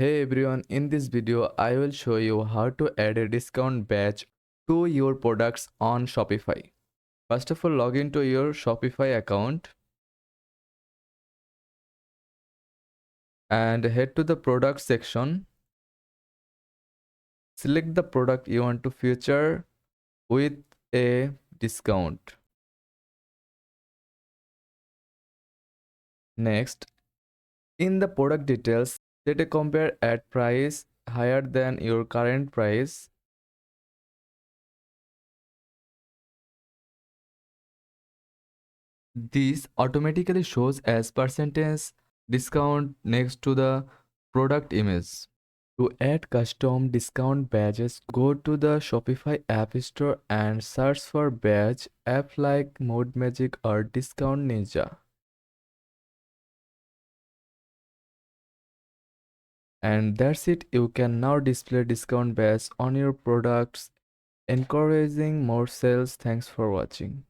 Hey everyone, in this video I will show you how to add a discount badge to your products on Shopify. First of all, log into your Shopify account and head to the product section. Select the product you want to feature with a discount. Next, in the product details, set a compare at price higher than your current price. This automatically shows as percentage discount next to the product image. To add custom discount badges, go to the Shopify App Store and search for badge app like Mode Magic or Discount Ninja. And that's it, you can now display discount badge on your products, encouraging more sales. Thanks for watching.